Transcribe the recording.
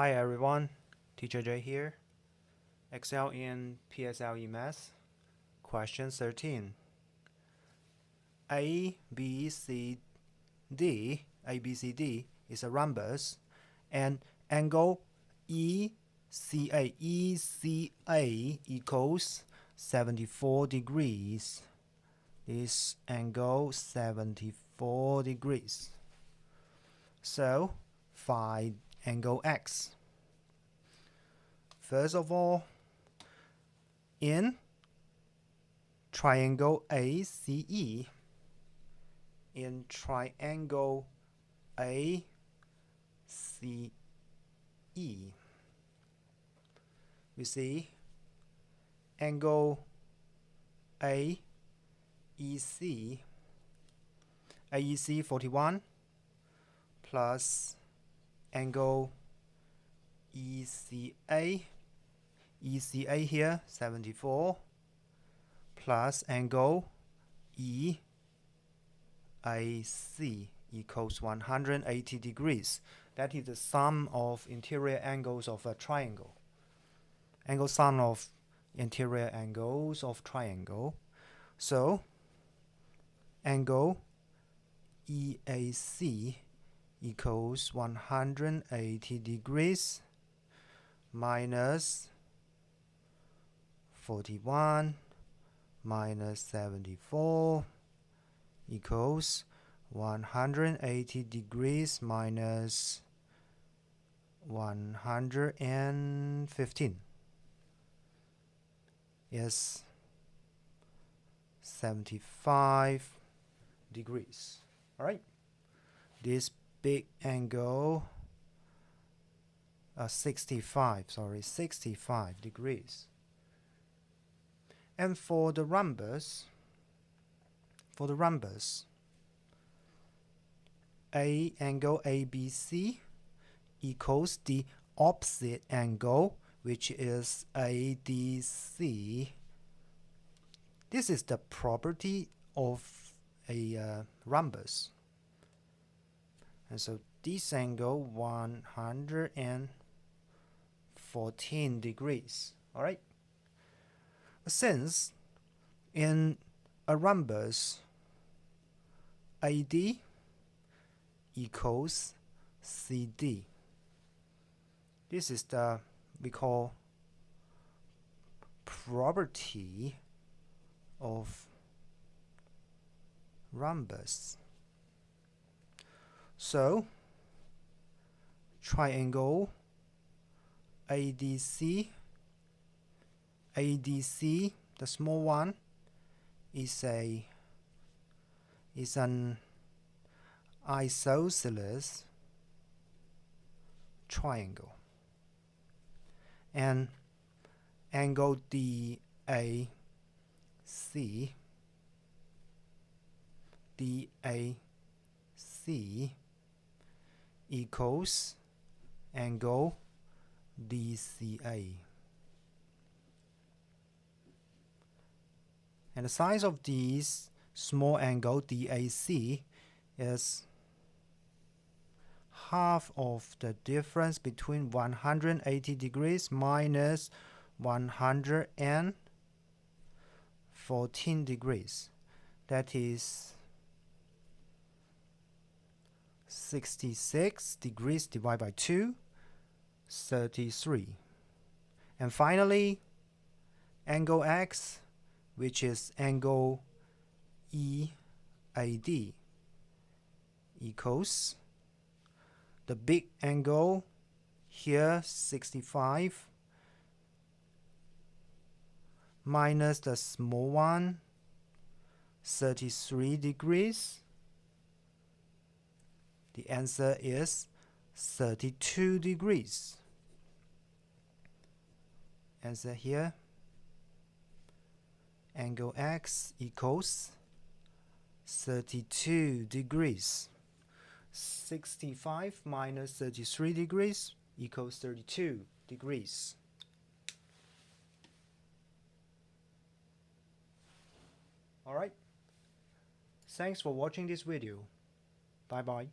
Hi everyone, Teacher J here. Excel in PSLE Math. Question 13. ABCD is a rhombus, and angle ECA equals 74 degrees. This angle 74 degrees. So find angle X. First of all, in triangle ACE, we see angle AEC 41 plus angle ECA here 74 plus angle EAC equals 180 degrees. That is the sum of interior angles of a triangle. Angle sum of interior angles of triangle. So angle EAC equals 180 degrees minus 41 minus 74 equals 180 degrees minus 115 is 75 degrees. All right, this big angle 65 degrees. And for the rhombus, angle ABC equals the opposite angle, which is ADC. This is the property of a rhombus. And so this angle 114 degrees. All right. Since in a rhombus AD equals CD, this is the we call property of rhombus. So triangle ADC, the small one, is an isosceles triangle, and angle DAC equals angle DCA. And the size of this small angle DAC is half of the difference between 180 degrees minus 114 degrees. That is 66 degrees divided by 2, 33. And finally, angle X, which is angle EAD, equals the big angle here 65 minus the small one 33 degrees. The answer is 32 degrees. Answer here, angle X equals 32 degrees. 65 minus 33 degrees equals 32 degrees. Alright, thanks for watching this video. Bye bye.